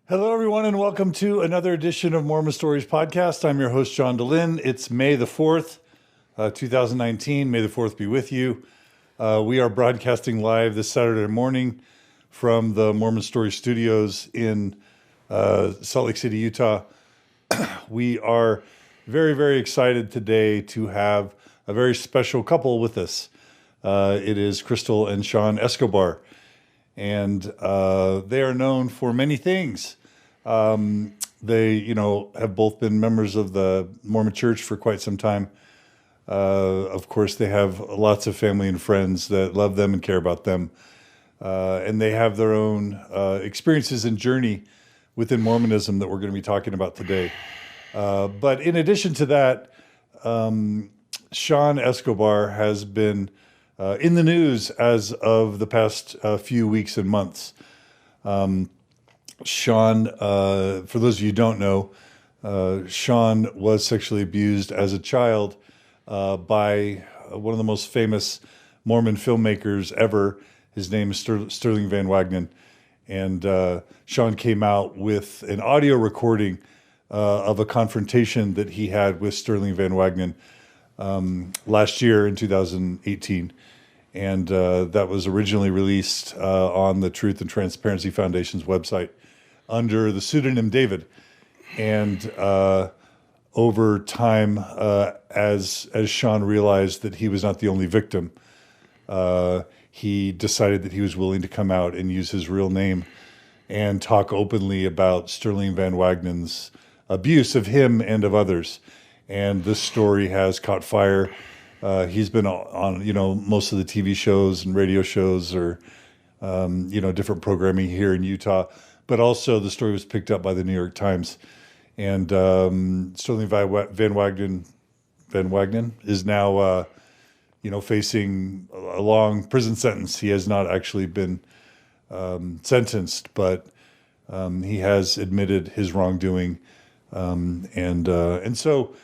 Hello, everyone, and welcome to another edition of Mormon Stories podcast. I'm your host, John DeLynn. It's May the 4th, 2019. May the 4th be with you. We are broadcasting live this Saturday morning from the Mormon Stories studios in Salt Lake City, Utah. We are very, very excited today to have a very special couple with us. It is Crystal and Sean Escobar, and they are known for many things. They, have both been members of the Mormon Church for quite some time. Of course, they have lots of family and friends that love them and care about them. And they have their own experiences and journey within Mormonism that we're going to be talking about today. But in addition to that, Sean Escobar has been in the news as of the past few weeks and months. Sean, for those of you who don't know, Sean was sexually abused as a child by one of the most famous Mormon filmmakers ever. His name is Sterling Van Wagenen. And Sean came out with an audio recording of a confrontation that he had with Sterling Van Wagenen last year in 2018. And that was originally released on the Truth and Transparency Foundation's website under the pseudonym David. And over time, as Sean realized that he was not the only victim, he decided that he was willing to come out and use his real name and talk openly about Sterling Van Wagenen's abuse of him and of others. And this story has caught fire. He's been on, most of the TV shows and radio shows or, different programming here in Utah. But also the story was picked up by the New York Times. And Sterling Van Wagenen is now, facing a long prison sentence. He has not actually been sentenced, but he has admitted his wrongdoing. And so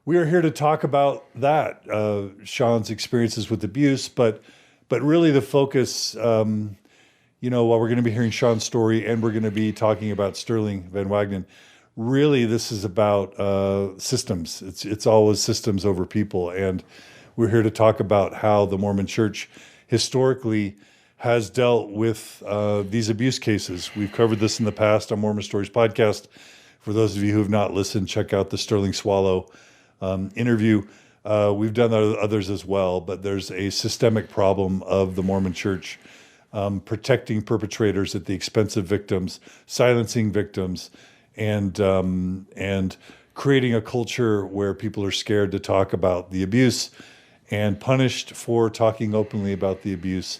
we are here to talk about that, Sean's experiences with abuse, but really the focus, while we're going to be hearing Sean's story and we're going to be talking about Sterling Van Wagenen, really this is about systems. It's always systems over people. And we're here to talk about how the Mormon Church historically has dealt with these abuse cases. We've covered this in the past on Mormon Stories podcast. For those of you who have not listened, check out the Sterling Swallow interview. We've done others as well, but there's a systemic problem of the Mormon Church protecting perpetrators at the expense of victims, silencing victims, and creating a culture where people are scared to talk about the abuse and punished for talking openly about the abuse.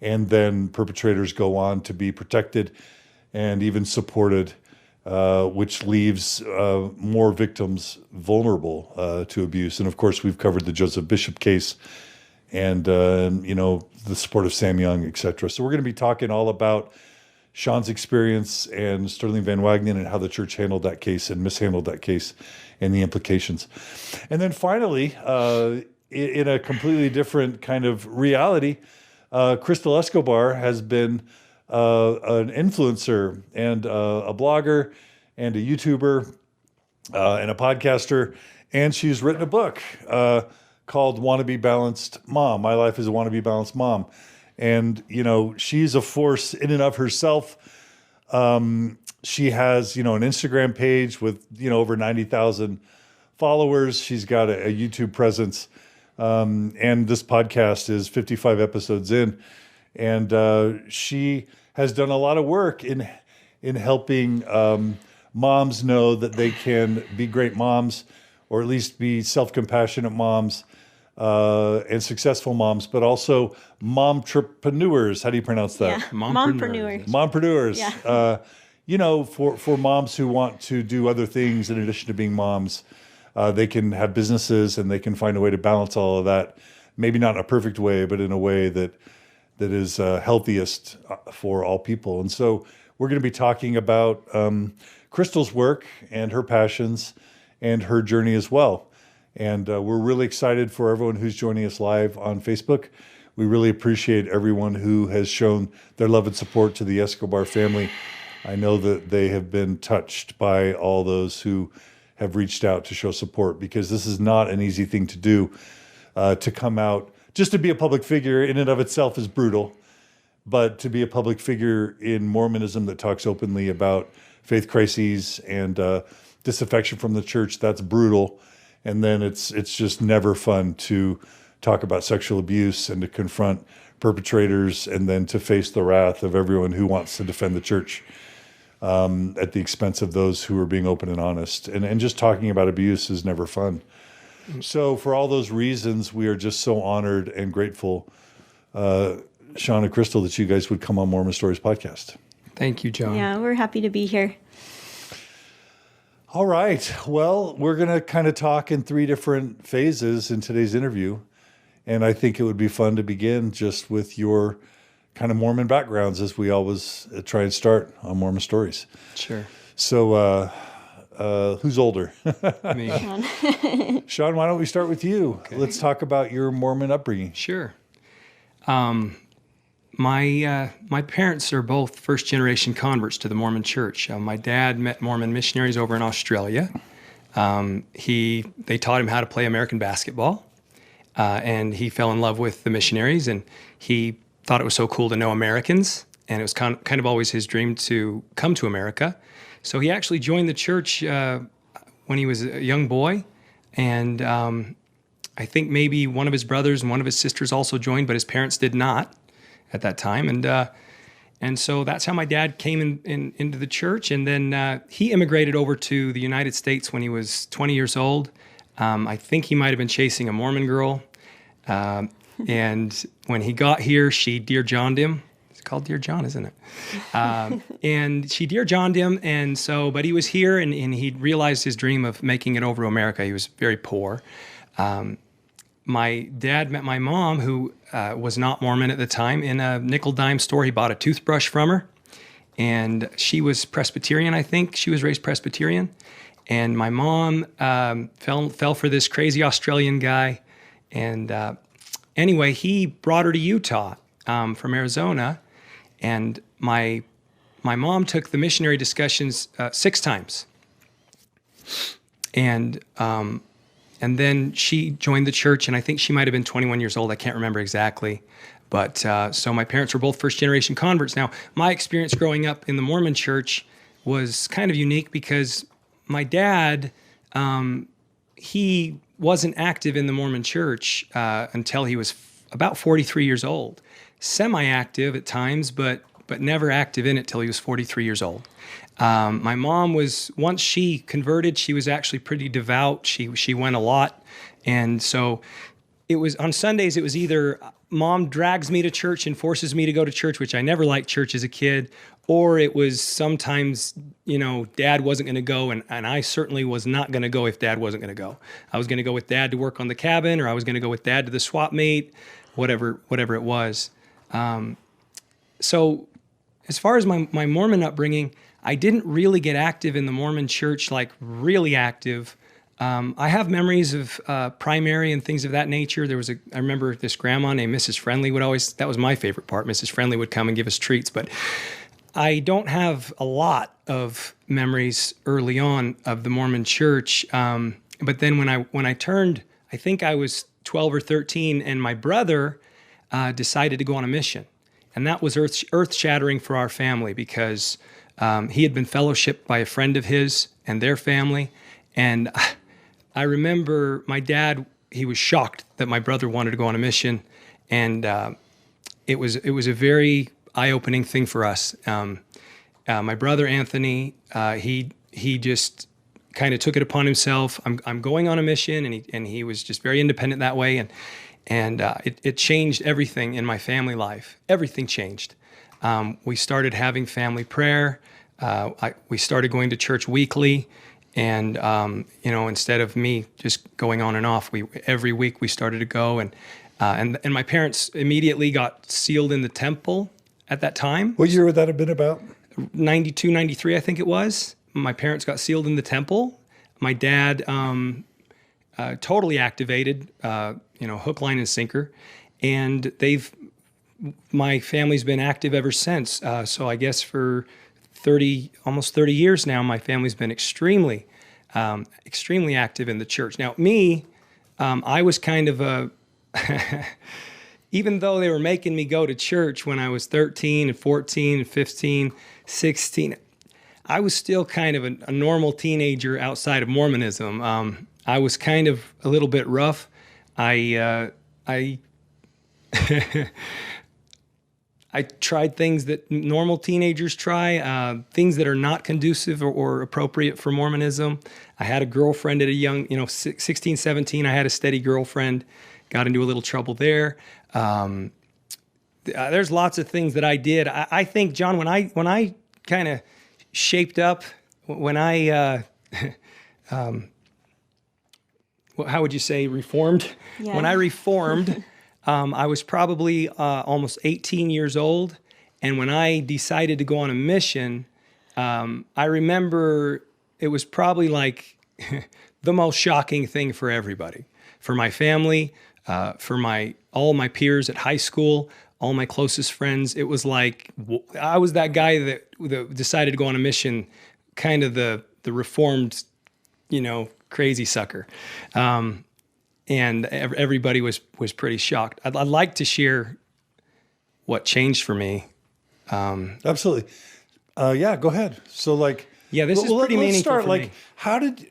And then perpetrators go on to be protected and even supported, which leaves more victims vulnerable to abuse. And of course, we've covered the Joseph Bishop case and, the support of Sam Young, et cetera. So we're going to be talking all about Sean's experience and Sterling Van Wagenen and how the church handled that case and mishandled that case and the implications. And then finally, in a completely different kind of reality, Crystal Escobar has been an influencer and a blogger and a YouTuber and a podcaster, and she's written a book called Wannabe Balanced Mom. My Life as a Wannabe Balanced Mom. And, she's a force in and of herself. She has, an Instagram page with, over 90,000 followers. She's got a YouTube presence. And this podcast is 55 episodes in. And she has done a lot of work in helping moms know that they can be great moms, or at least be self-compassionate moms, and successful moms, but also momtrepreneurs. How do you pronounce that? Yeah, mompreneurs. Mompreneurs. Yeah. For moms who want to do other things in addition to being moms, they can have businesses and they can find a way to balance all of that. Maybe not in a perfect way, but in a way that is healthiest for all people. And so we're going to be talking about Crystal's work and her passions and her journey as well. And we're really excited for everyone who's joining us live on Facebook. We really appreciate everyone who has shown their love and support to the Escobar family I know that they have been touched by all those who have reached out to show support, because this is not an easy thing to do. To come out, just to be a public figure in and of itself is brutal, but to be a public figure in Mormonism that talks openly about faith crises and disaffection from the church, that's brutal. And then it's just never fun to talk about sexual abuse and to confront perpetrators and then to face the wrath of everyone who wants to defend the church at the expense of those who are being open and honest. And just talking about abuse is never fun. So for all those reasons, we are just so honored and grateful, Sean and Crystal, that you guys would come on Mormon Stories podcast. Thank you, John. Yeah, we're happy to be here. All right. Well, we're going to kind of talk in 3 different phases in today's interview. And I think it would be fun to begin just with your kind of Mormon backgrounds, as we always try and start on Mormon Stories. Sure. So who's older? Me. Sean, why don't we start with you? Okay. Let's talk about your Mormon upbringing. Sure. My parents are both first-generation converts to the Mormon Church. My dad met Mormon missionaries over in Australia. They taught him how to play American basketball, and he fell in love with the missionaries, and he thought it was so cool to know Americans, and it was kind of always his dream to come to America. So he actually joined the church when he was a young boy, and I think maybe one of his brothers and one of his sisters also joined, but his parents did not at that time. And so that's how my dad came into the church. And then he immigrated over to the United States when he was 20 years old. I think he might have been chasing a Mormon girl. And when he got here, she Dear John'd him. It's called Dear John, isn't it? And she Dear John'd him. And so, but he was here and he realized his dream of making it over to America. He was very poor. My dad met my mom, who was not Mormon at the time, in a nickel-dime store. He bought a toothbrush from her, and she was Presbyterian, I think. She was raised Presbyterian. And my mom fell for this crazy Australian guy. And anyway, he brought her to Utah from Arizona. And my mom took the missionary discussions 6 times. And then she joined the church, and I think she might have been 21 years old. I can't remember exactly. But so my parents were both first-generation converts. Now, my experience growing up in the Mormon church was kind of unique because my dad, he wasn't active in the Mormon church until he was about 43 years old. Semi-active at times, but never active in it till he was 43 years old. My mom was, once she converted, she was actually pretty devout. She went a lot. And so it was, on Sundays, it was either mom drags me to church and forces me to go to church, which I never liked church as a kid, or it was sometimes, dad wasn't going to go, and I certainly was not going to go if dad wasn't going to go. I was going to go with dad to work on the cabin, or I was going to go with dad to the swap meet, whatever it was. So as far as my Mormon upbringing, I didn't really get active in the Mormon church, like really active. I have memories of primary and things of that nature. I remember this grandma named Mrs. Friendly that was my favorite part. Mrs. Friendly would come and give us treats, but I don't have a lot of memories early on of the Mormon church. But then when I turned, I think I was 12 or 13, and my brother decided to go on a mission. And that was earth-shattering for our family because he had been fellowshipped by a friend of his and their family. And I remember my dad, he was shocked that my brother wanted to go on a mission. And it was a very eye-opening thing for us. My brother, Anthony, he just kind of took it upon himself. I'm going on a mission, and he was just very independent that way. And it changed everything in my family life. Everything changed. We started having family prayer. We started going to church weekly. And, instead of me just going on and off, every week we started to go. And my parents immediately got sealed in the temple at that time. What year would that have been about? 92, 93, I think it was. My parents got sealed in the temple. My dad totally activated, hook, line, and sinker. And my family's been active ever since. So I guess for almost 30 years now, my family's been extremely active in the church. Now, me, I was kind of a, even though they were making me go to church when I was 13 and 14 and 15, 16, I was still kind of a normal teenager outside of Mormonism. I was kind of a little bit rough. I I tried things that normal teenagers try, things that are not conducive or appropriate for Mormonism. I had a girlfriend at a young, 16, 17. I had a steady girlfriend, got into a little trouble there. There's lots of things that I did. I think, John, when I kind of shaped up, when I, how would you say, reformed? Yeah. When I reformed, I was probably almost 18 years old. And when I decided to go on a mission, I remember it was probably like the most shocking thing for everybody, for my family, for all my peers at high school, all my closest friends. It was like I was that guy that decided to go on a mission, kind of the reformed, crazy sucker. And everybody was pretty shocked. I'd like to share what changed for me. Absolutely. Yeah, go ahead. So this is pretty meaningful for me. How did,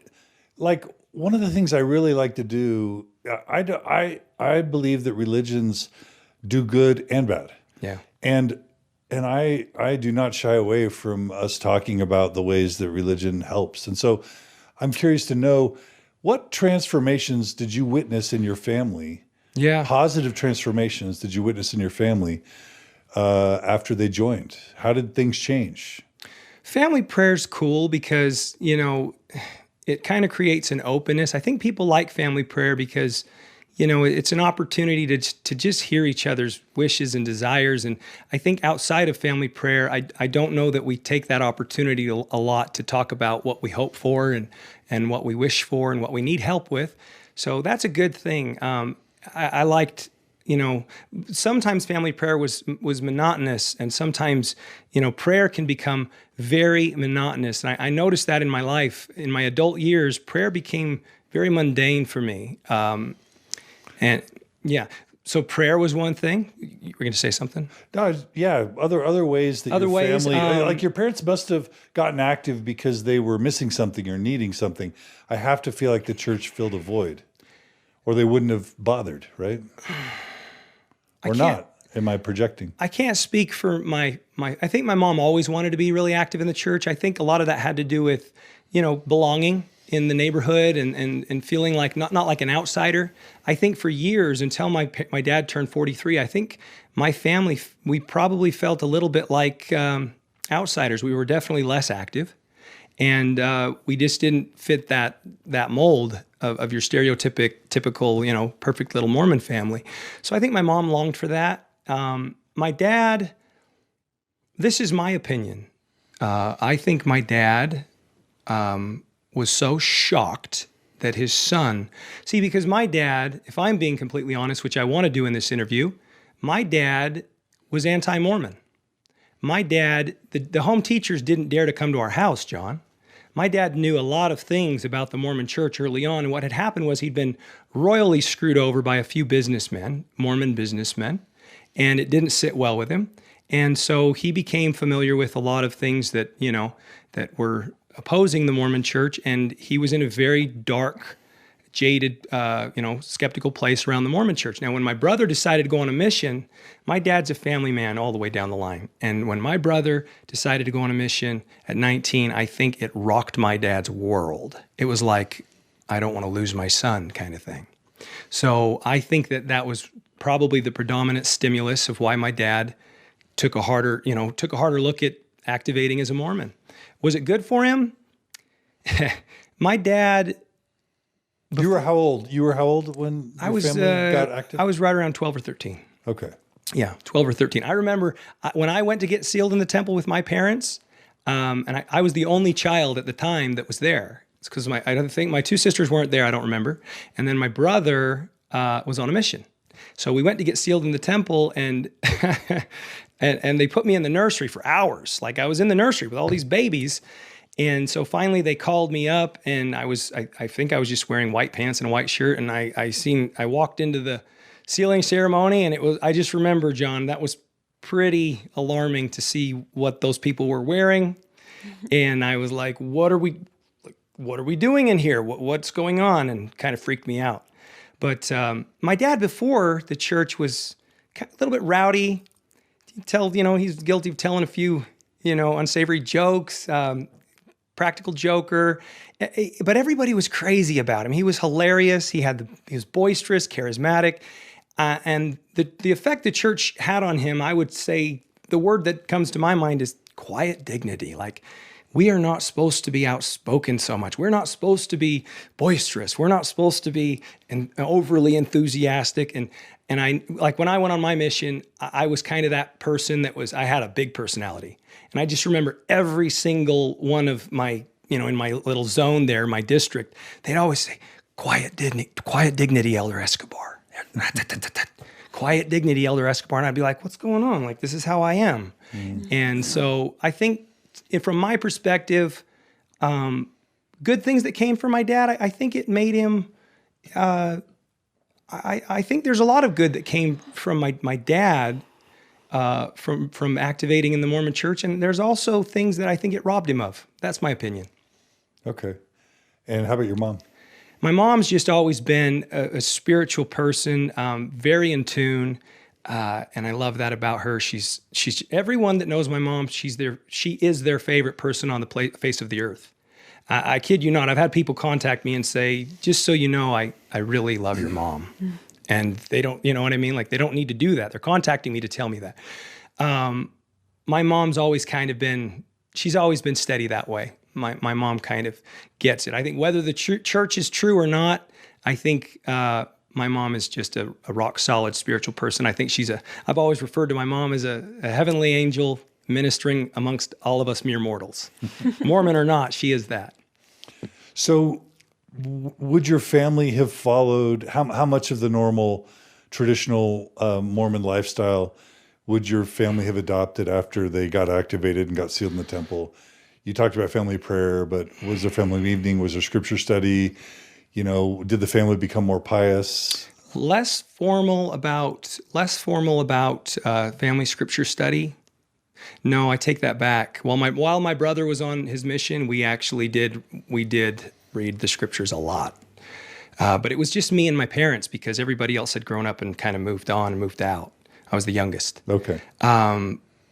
one of the things I really like to do, I believe that religions do good and bad. Yeah. And I do not shy away from us talking about the ways that religion helps. And so I'm curious to know, what transformations did you witness in your family? Yeah. Positive transformations did you witness in your family after they joined? How did things change? Family prayer's cool because, it kind of creates an openness. I think people like family prayer because, it's an opportunity to just hear each other's wishes and desires. And I think outside of family prayer, I don't know that we take that opportunity a lot to talk about what we hope for and what we wish for and what we need help with. So that's a good thing. I liked, sometimes family prayer was monotonous, and sometimes, prayer can become very monotonous. And I noticed that in my life. In my adult years, prayer became very mundane for me. So prayer was one thing. You were going to say something? No, yeah, other ways that your family, like your parents must have gotten active because they were missing something or needing something. I have to feel like the church filled a void, or they wouldn't have bothered, right? Or not? Am I projecting? I can't speak for my. I think my mom always wanted to be really active in the church. I think a lot of that had to do with, belonging in the neighborhood and feeling like not like an outsider. I think for years, until my dad turned 43, I think my family, we probably felt a little bit like outsiders. We were definitely less active, and we just didn't fit that mold of your typical, perfect little Mormon family. So I think my mom longed for that. My dad, this is my opinion. I think my dad was so shocked that his son, because my dad, if I'm being completely honest, which I want to do in this interview, my dad was anti-Mormon. My dad, the home teachers didn't dare to come to our house, John. My dad knew a lot of things about the Mormon church early on, and what had happened was he'd been royally screwed over by a few businessmen, Mormon businessmen, and it didn't sit well with him. And so he became familiar with a lot of things that, that were opposing the Mormon church, and he was in a very dark, jaded, skeptical place around the Mormon church. Now, when my brother decided to go on a mission, my dad's a family man all the way down the line. And when my brother decided to go on a mission at 19, I think it rocked my dad's world. It was like, I don't want to lose my son kind of thing. So I think that was probably the predominant stimulus of why my dad took a harder look at activating as a Mormon. Was it good for him? My dad. You were how old? You were how old when your family got active? I was right around 12 or 13. Okay. Yeah, 12 or 13. I remember when I went to get sealed in the temple with my parents, and I was the only child at the time that was there. It's because I don't think my two sisters weren't there. I don't remember. And then my brother was on a mission. So we went to get sealed in the temple, and And they put me in the nursery for hours. Like I was in the nursery with all these babies. And so finally they called me up, and I think I was just wearing white pants and a white shirt. And I walked into the sealing ceremony, and I just remember, John, that was pretty alarming to see what those people were wearing. And I was like, what are we doing in here? What's going on? And kind of freaked me out. But my dad before the church was a little bit rowdy. He's guilty of telling a few, unsavory jokes, practical joker. But everybody was crazy about him. He was hilarious. He was boisterous, charismatic. And the effect the church had on him, I would say the word that comes to my mind is quiet dignity. Like, we are not supposed to be outspoken so much. We're not supposed to be boisterous. We're not supposed to be overly enthusiastic. And I, like when I went on my mission, I was kind of that person I had a big personality. And I just remember every single one of my, in my little zone there, my district, they'd always say, quiet dignity, Elder Escobar. Quiet dignity, Elder Escobar. And I'd be like, what's going on? Like, this is how I am. And so I think, from my perspective, good things that came from my dad, I think it made him, I think there's a lot of good that came from my dad, from activating in the Mormon church. And there's also things that I think it robbed him of. That's my opinion. Okay. And how about your mom? My mom's just always been a spiritual person, very in tune. And I love that about her. She's everyone that knows my mom, she is their favorite person on the face of the earth. I kid you not. I've had people contact me and say, just so you know, I really love your mom. And they don't, you know what I mean? Like, they don't need to do that. They're contacting me to tell me that. My mom's always kind of she's always been steady that way. My mom kind of gets it. I think whether the church is true or not, I think, my mom is just a rock solid spiritual person. I think I've always referred to my mom as a heavenly angel ministering amongst all of us mere mortals. Mormon or not, she is that. So would your family have followed, how much of the normal traditional Mormon lifestyle would your family have adopted after they got activated and got sealed in the temple? You talked about family prayer, but was there family evening? Was there scripture study? Did the family become more pious? Less formal about family scripture study. No, I take that back. While my brother was on his mission, we did read the scriptures a lot. But it was just me and my parents, because everybody else had grown up and kind of moved on and moved out. I was the youngest. Okay.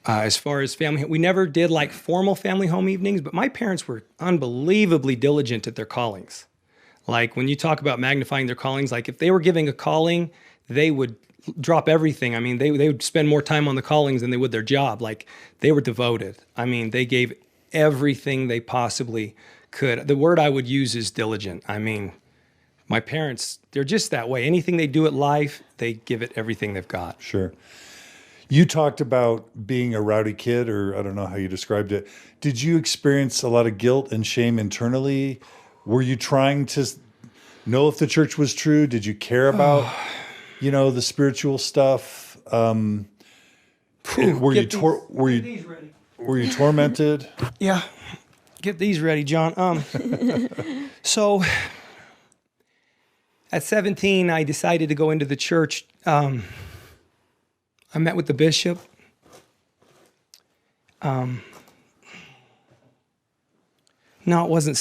As far as family, we never did like formal family home evenings, but my parents were unbelievably diligent at their callings. Like, when you talk about magnifying their callings, like if they were giving a calling, they would drop everything. I mean, they would spend more time on the callings than they would their job. Like, they were devoted. I mean, they gave everything they possibly could. The word I would use is diligent. I mean, my parents, they're just that way. Anything they do at life, they give it everything they've got. Sure. You talked about being a rowdy kid, or I don't know how you described it. Did you experience a lot of guilt and shame internally? Were you trying to know if the church was true? Did you care about, the spiritual stuff? Were you tormented? Yeah. Get these ready, John. So at 17, I decided to go into the church. I met with the bishop. No, it wasn't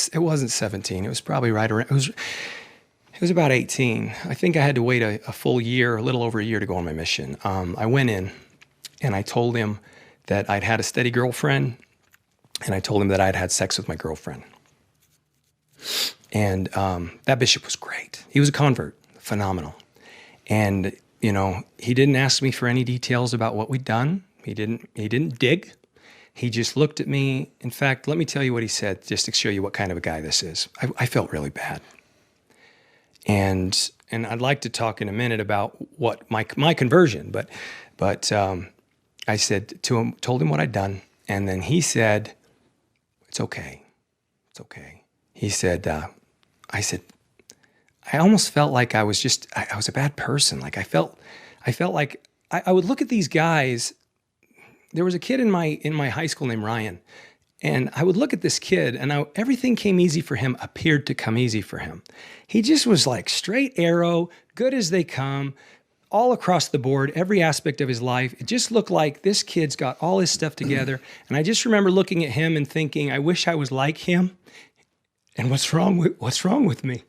17. It was probably right around, it was about 18. I think I had to wait a full year, a little over a year, to go on my mission. I went in and I told him that I'd had a steady girlfriend, and I told him that I'd had sex with my girlfriend. And that bishop was great. He was a convert, phenomenal. And, he didn't ask me for any details about what we'd done. He didn't dig. He just looked at me. In fact, let me tell you what he said, just to show you what kind of a guy this is. I felt really bad. And I'd like to talk in a minute about what my conversion, but I said to him, told him what I'd done, and then he said, "It's okay, it's okay." He said, I said, I almost felt like I was a bad person. Like I felt like I would look at these guys there was a kid in my high school named Ryan, and I would look at this kid, and everything came easy for him, appeared to come easy for him. He just was like straight arrow, good as they come, all across the board, every aspect of his life. It just looked like this kid's got all his stuff together. And I just remember looking at him and thinking, I wish I was like him. And what's wrong with me?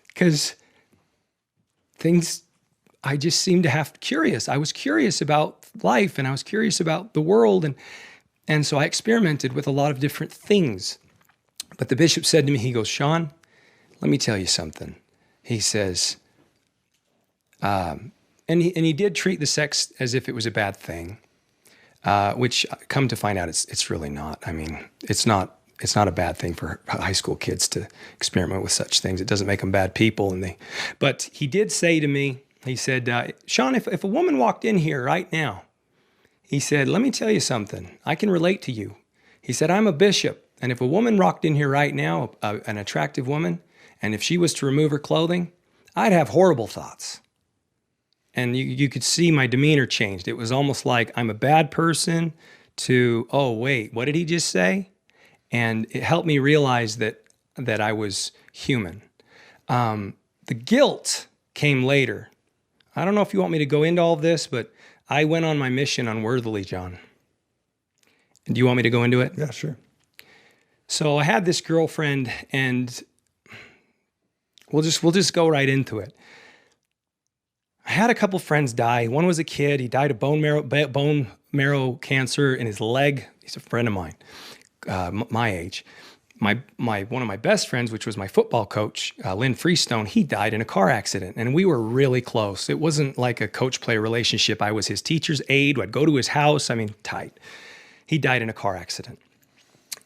Because I just seemed to have curious. I was curious about life, and I was curious about the world. And so I experimented with a lot of different things. But the bishop said to me, he goes, Sean, let me tell you something. He says, and he did treat the sex as if it was a bad thing, which come to find out it's really not. I mean, it's not a bad thing for high school kids to experiment with such things. It doesn't make them bad people. But he did say to me, he said, Sean, if a woman walked in here right now, he said, let me tell you something. I can relate to you. He said, I'm a bishop, and if a woman walked in here right now, an attractive woman, and if she was to remove her clothing, I'd have horrible thoughts. And you could see my demeanor changed. It was almost like I'm a bad person to, oh, wait, what did he just say? And it helped me realize that I was human. The guilt came later. I don't know if you want me to go into all of this, but I went on my mission unworthily, John. Do you want me to go into it? Yeah, sure. So I had this girlfriend, and we'll just go right into it. I had a couple friends die. One was a kid. He died of bone marrow cancer in his leg. He's a friend of mine, my age. One of my best friends, which was my football coach, Lynn Freestone, he died in a car accident, and we were really close. It wasn't like a coach-player relationship. I was his teacher's aide. I'd go to his house. I mean, tight. He died in a car accident.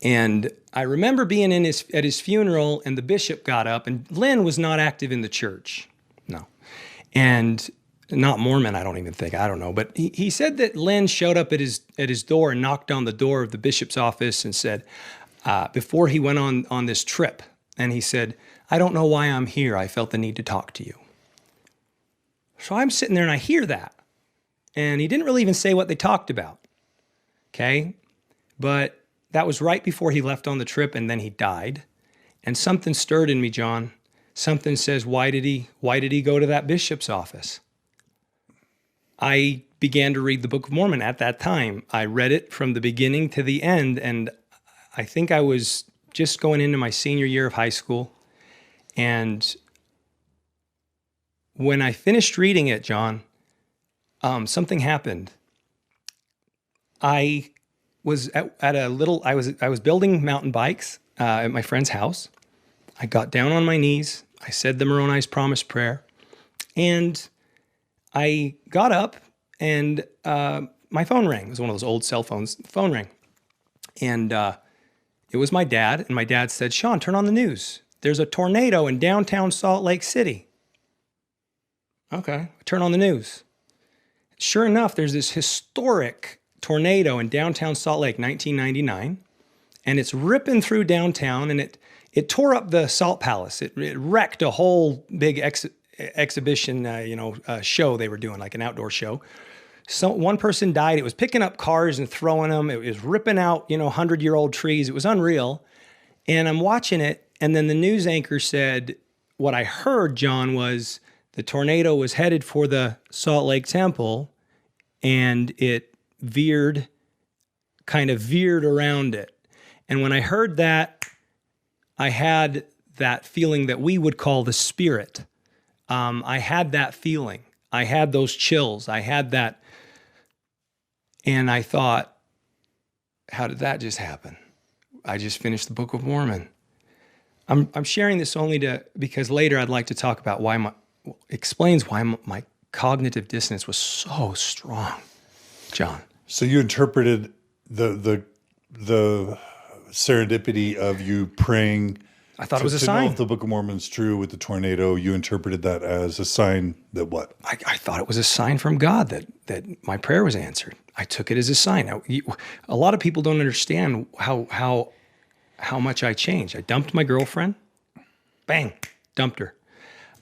And I remember being at his funeral, and the bishop got up, and Lynn was not active in the church. No. And not Mormon, I don't even think. I don't know. But he said that Lynn showed up at his door and knocked on the door of the bishop's office and said, before he went on this trip, and he said, I don't know why I'm here. I felt the need to talk to you. So I'm sitting there and I hear that. And he didn't really even say what they talked about. Okay? But that was right before he left on the trip, and then he died. And something stirred in me, John. Something says, why did he go to that bishop's office? I began to read the Book of Mormon at that time. I read it from the beginning to the end, and I think I was just going into my senior year of high school. And when I finished reading it, John, something happened. I was I was building mountain bikes at my friend's house. I got down on my knees. I said the Moroni's promise prayer, and I got up, and my phone rang. It was one of those old cell phones. The phone rang, and it was my dad. And my dad said, "Sean, turn on the news. There's a tornado in downtown Salt Lake City." Okay, I turn on the news. Sure enough, there's this historic tornado in downtown Salt Lake, 1999, and it's ripping through downtown, and it tore up the Salt Palace. It wrecked a whole big exhibition, show they were doing, like an outdoor show. So one person died. It was picking up cars and throwing them. It was ripping out, 100-year-old trees. It was unreal. And I'm watching it, and then the news anchor said, what I heard, John, was the tornado was headed for the Salt Lake Temple, and it kind of veered around it. And when I heard that, I had that feeling that we would call the spirit. I had that feeling. I had those chills. I had that. And I thought, how did that just happen? I just finished the Book of Mormon. I'm sharing this only because later I'd like to talk about why my cognitive dissonance was so strong, John. So you interpreted the serendipity of you praying. I thought it was a to sign. know if the Book of Mormon is true with the tornado, you interpreted that as a sign that what? I thought it was a sign from God that my prayer was answered. I took it as a sign. Now, a lot of people don't understand how much I changed. I dumped my girlfriend. Bang, dumped her.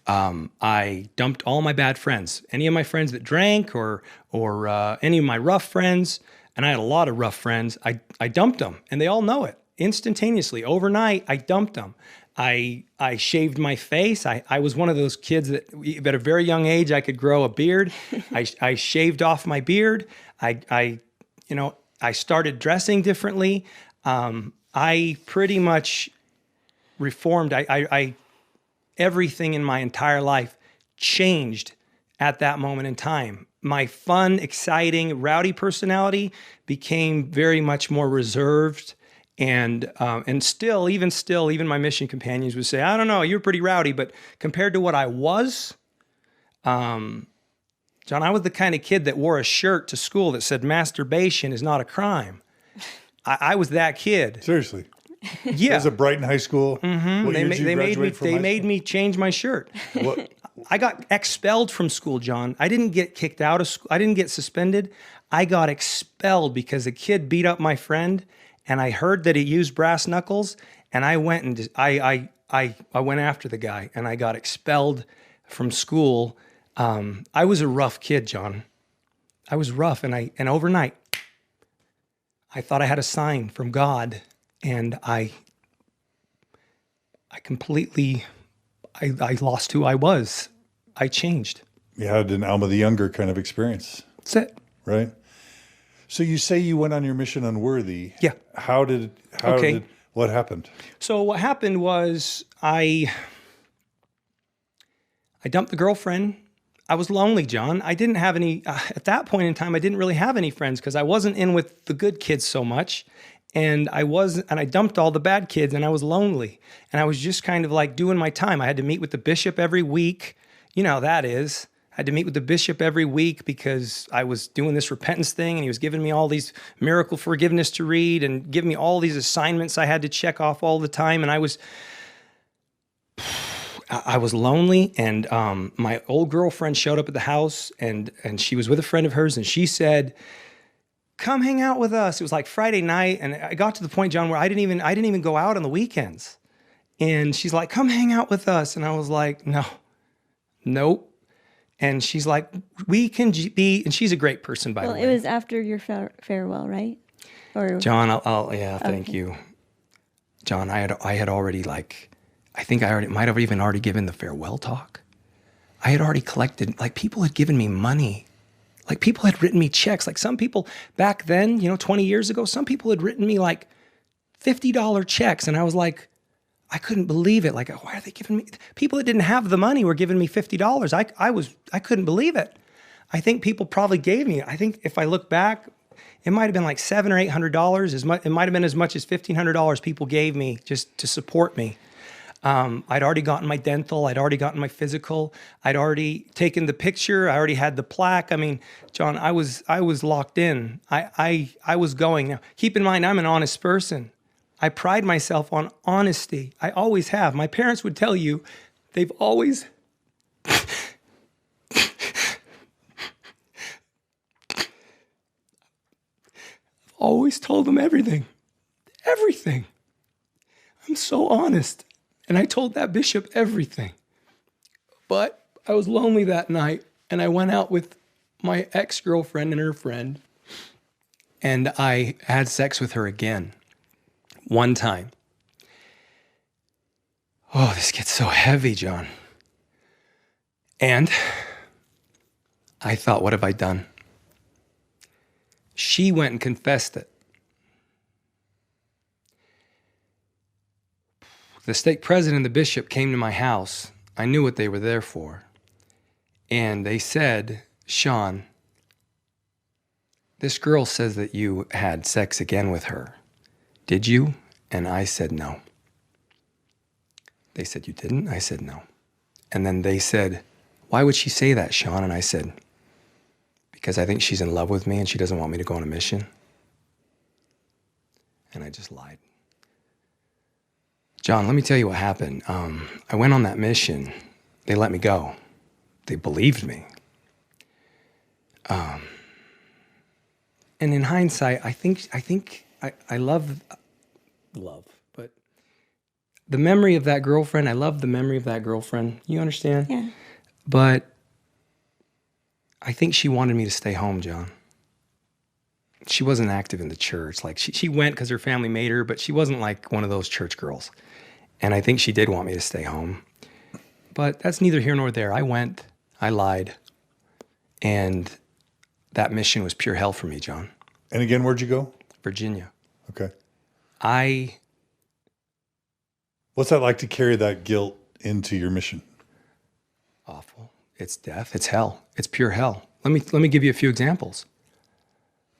I dumped all my bad friends. Any of my friends that drank or any of my rough friends, and I had a lot of rough friends. I dumped them, and they all know it instantaneously. Overnight, I dumped them. I shaved my face. I was one of those kids that at a very young age I could grow a beard. I shaved off my beard. I started dressing differently. I pretty much reformed. I everything in my entire life changed at that moment in time. My fun, exciting, rowdy personality became very much more reserved. And still, even my mission companions would say, I don't know, you're pretty rowdy, but compared to what I was, John, I was the kind of kid that wore a shirt to school that said masturbation is not a crime. I was that kid. Seriously. Yeah. It was a Brighton High School. Mm-hmm. They made me change my shirt. What? I got expelled from school, John. I didn't get kicked out of school. I didn't get suspended. I got expelled because a kid beat up my friend, and I heard that he used brass knuckles, and I went and I went after the guy, and I got expelled from school. I was a rough kid, John. I was rough, and overnight, I thought I had a sign from God, and I completely, I lost who I was. I changed. You had an Alma the Younger kind of experience. That's it. Right? So you say you went on your mission unworthy. Yeah. What happened? So what happened was I dumped the girlfriend. I was lonely, John. I didn't have any, at that point in time, I didn't really have any friends because I wasn't in with the good kids so much. And I dumped all the bad kids, and I was lonely. And I was just kind of like doing my time. I had to meet with the bishop every week. You know how that is. I had to meet with the bishop every week because I was doing this repentance thing, and he was giving me all these miracle forgiveness to read and giving me all these assignments I had to check off all the time. And I was lonely, and my old girlfriend showed up at the house, and she was with a friend of hers, and she said, come hang out with us. It was like Friday night, and I got to the point, John, where I didn't even go out on the weekends. And she's like, come hang out with us. And I was like, nope. And she's like, we can be, and she's a great person, by the way. Well, it was after your farewell, right? Or John, thank you. John, I had already might have even already given the farewell talk. I had already collected, people had given me money. People had written me checks. Some people back then, 20 years ago, some people had written me $50 checks. And I was like, I couldn't believe it. Why are they giving me? People that didn't have the money were giving me $50. I couldn't believe it. I think people probably gave me, I think if I look back, it might have been $700 or $800. It might have been as much as $1,500 people gave me just to support me. I'd already gotten my dental. I'd already gotten my physical. I'd already taken the picture. I already had the plaque. I mean, John, I was locked in. I was going. Now, keep in mind, I'm an honest person. I pride myself on honesty. I always have. My parents would tell you, they've always... always told them everything. Everything. I'm so honest. And I told that bishop everything. But I was lonely that night, and I went out with my ex-girlfriend and her friend, and I had sex with her again. One time. Oh, this gets so heavy, John. And I thought, what have I done? She went and confessed it. The stake president and the bishop came to my house. I knew what they were there for. And they said, Sean, this girl says that you had sex again with her. Did you? And I said no. They said, you didn't? I said no. And then they said, why would she say that, Sean? And I said, because I think she's in love with me and she doesn't want me to go on a mission. And I just lied. John, let me tell you what happened. I went on that mission. They let me go. They believed me. And in hindsight, I think I love, but the memory of that girlfriend, I love the memory of that girlfriend. You understand? Yeah. But I think she wanted me to stay home, John. she wasn't active in the church. Like she went because her family made her, but she wasn't like one of those church girls. And I think she did want me to stay home. But that's neither here nor there. I went, I lied, and that mission was pure hell for me, John. And again, where'd you go? Virginia. Okay. What's that like to carry that guilt into your mission? Awful. It's death. It's hell. It's pure hell. Let me give you a few examples.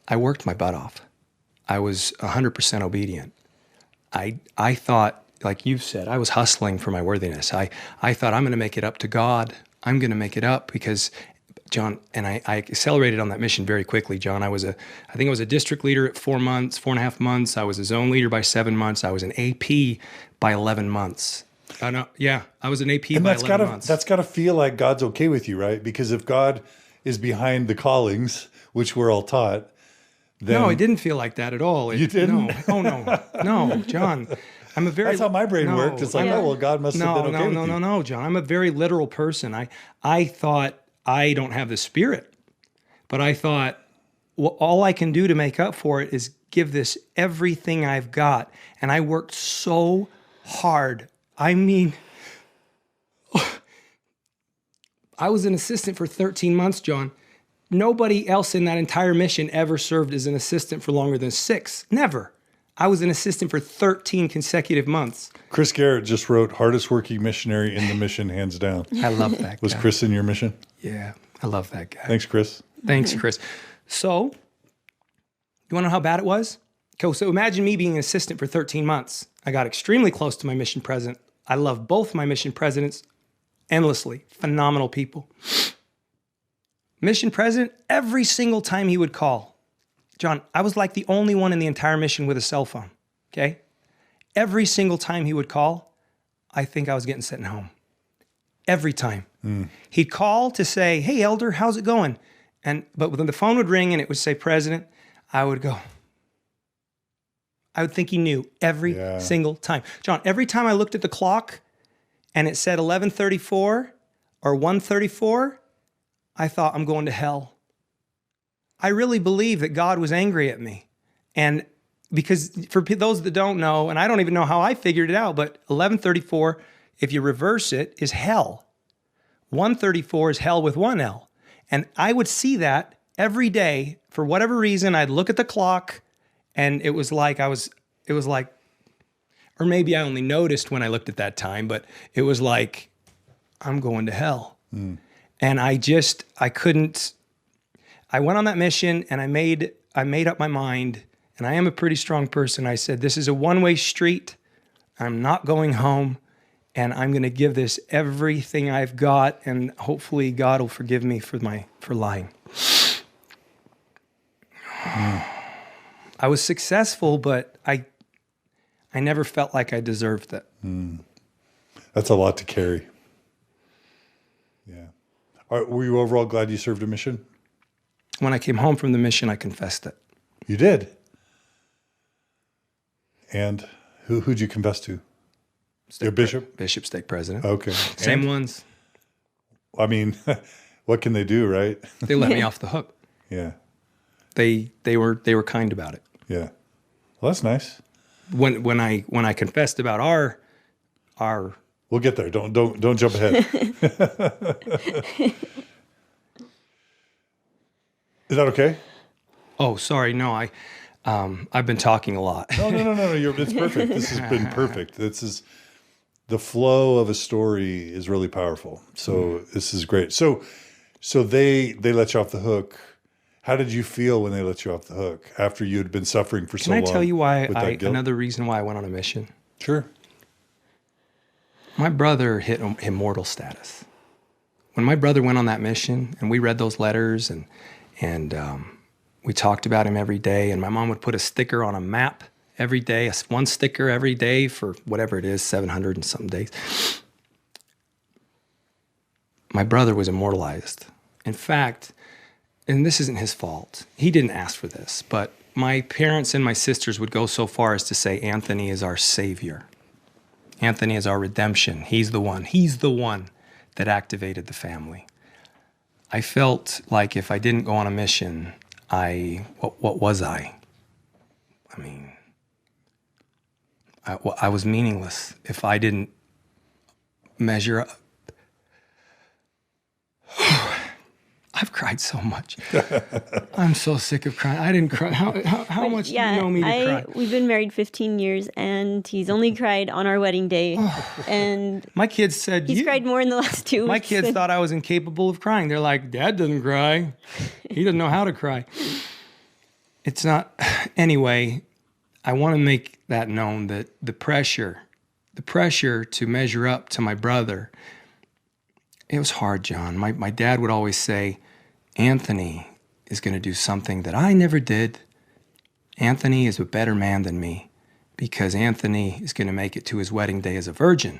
I worked my butt off. I was 100% obedient. I thought, like you've said, I was hustling for my worthiness. I thought I'm going to make it up to God. I'm going to make it up because, John, and I accelerated on that mission very quickly, John. I think I was a district leader at 4.5 months. I was a zone leader by 7 months. I was an AP by 11 months. I was an AP by 11 months. That's got to feel like God's okay with you, right? Because if God is behind the callings, which we're all taught, then... No, it didn't feel like that at all. You didn't? No. Oh, no, John. That's how my brain worked. It's like, oh, well, God must have been okay with you. No, John. I'm a very literal person. I thought I don't have the Spirit, but I thought, well, all I can do to make up for it is give this everything I've got. And I worked so hard. I mean, I was an assistant for 13 months, John. Nobody else in that entire mission ever served as an assistant for longer than 6. Never. I was an assistant for 13 consecutive months. Chris Garrett just wrote, hardest working missionary in the mission, hands down. I love that guy. Was Chris in your mission? Yeah, I love that guy. Thanks, Chris. Thanks, Chris. So, you want to know how bad it was? Okay, so imagine me being an assistant for 13 months. I got extremely close to my mission president. I love both my mission presidents endlessly. Phenomenal people. Mission president, every single time he would call, John, I was like the only one in the entire mission with a cell phone, okay? Every single time he would call, I think I was getting sent home. Every time. He'd call to say, hey, Elder, how's it going? But when the phone would ring and it would say President, I would go. I would think he knew every single time. John, every time I looked at the clock and it said 11:34 or 1:34, I thought, I'm going to hell. I really believe that God was angry at me. And because for those that don't know, and I don't even know how I figured it out, but 11:34, if you reverse it, is hell. 1:34 is hell with one L. And I would see that every day. For whatever reason, I'd look at the clock and it was like, or maybe I only noticed when I looked at that time, but it was like, I'm going to hell. And I couldn't. I went on that mission and I made up my mind, and I am a pretty strong person. I said, this is a one-way street. I'm not going home, and I'm going to give this everything I've got, and hopefully God will forgive me for lying. I was successful, but I never felt like I deserved it. That's a lot to carry. Yeah. Were you overall glad you served a mission? When I came home from the mission, I confessed it. You did? And who'd you confess to? Your bishop? Bishop, stake president. Okay. Same ones. I mean, what can they do, right? They let me off the hook. Yeah. They were kind about it. Yeah. Well, that's nice. When I confessed about our We'll get there. Don't jump ahead. Is that okay? Oh, sorry. No, I've been talking a lot. No. It's perfect. This has been perfect. This is the flow of a story is really powerful. So this is great. So they let you off the hook. How did you feel when they let you off the hook after you had been suffering for so long? Can I tell you why? Another reason why I went on a mission. Sure. My brother hit immortal status. When my brother went on that mission, and we read those letters, and we talked about him every day, and my mom would put a sticker on a map every day, one sticker every day for whatever it is, 700 and something days. My brother was immortalized. In fact, and this isn't his fault, he didn't ask for this, but my parents and my sisters would go so far as to say, Anthony is our savior. Anthony is our redemption. He's the one that activated the family. I felt like if I didn't go on a mission, what was I? I mean, I was meaningless if I didn't measure up. I've cried so much. I'm so sick of crying. I didn't cry. How much do you know me to cry? We've been married 15 years, and he's only cried on our wedding day. And my kids said he's cried more in the last 2 weeks. My kids thought I was incapable of crying. They're like, Dad doesn't cry. He doesn't know how to cry. It's not. Anyway, I want to make that known that the pressure to measure up to my brother, it was hard, John. My dad would always say, Anthony is going to do something that I never did. Anthony is a better man than me because Anthony is going to make it to his wedding day as a virgin.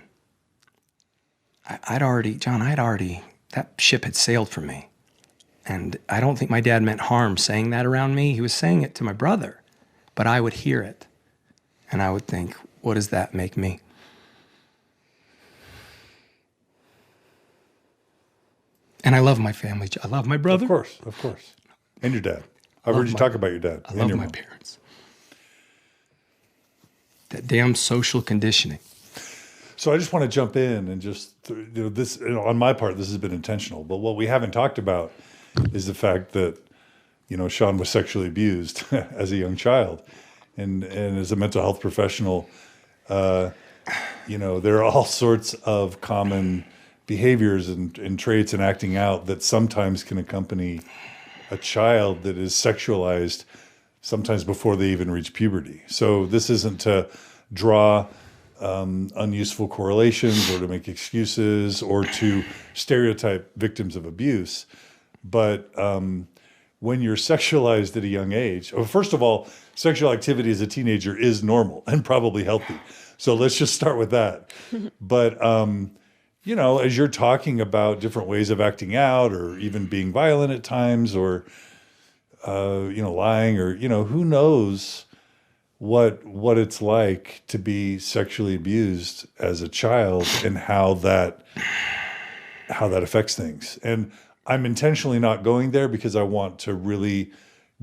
That ship had sailed for me. And I don't think my dad meant harm saying that around me. He was saying it to my brother. But I would hear it. And I would think, what does that make me? And I love my family. I love my brother. Of course. And your dad. I've heard you talk about your dad. I love my parents. That damn social conditioning. So I just want to jump in and just, this, on my part, this has been intentional. But what we haven't talked about is the fact that, Sean was sexually abused as a young child. And as a mental health professional, there are all sorts of common behaviors and traits and acting out that sometimes can accompany a child that is sexualized sometimes before they even reach puberty. So this isn't to draw unuseful correlations or to make excuses or to stereotype victims of abuse. But when you're sexualized at a young age, well, first of all, sexual activity as a teenager is normal and probably healthy. So let's just start with that. But as you're talking about different ways of acting out or even being violent at times or, lying or, who knows what it's like to be sexually abused as a child and how that affects things. And I'm intentionally not going there because I want to really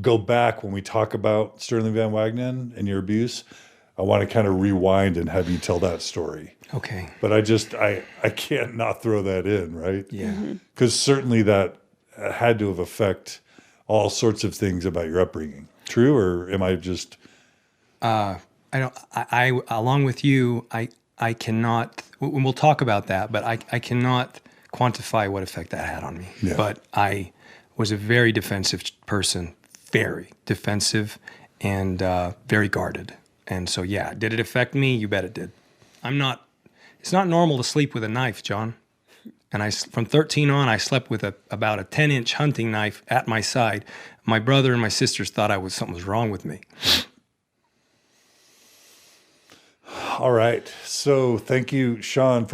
go back when we talk about Sterling Van Wagenen and your abuse. I want to kind of rewind and have you tell that story. Okay. But I can't not throw that in, right? Yeah. Because certainly that had to have affected all sorts of things about your upbringing. True, or am I just? I along with you, I cannot. We'll talk about that, but I cannot quantify what effect that had on me. Yeah. But I was a very defensive person, very defensive, and very guarded. And so, yeah, did it affect me? You bet it did. It's not normal to sleep with a knife, John. And from 13 on, I slept with about a 10-inch hunting knife at my side. My brother and my sisters thought something was wrong with me. All right. So thank you, Sean.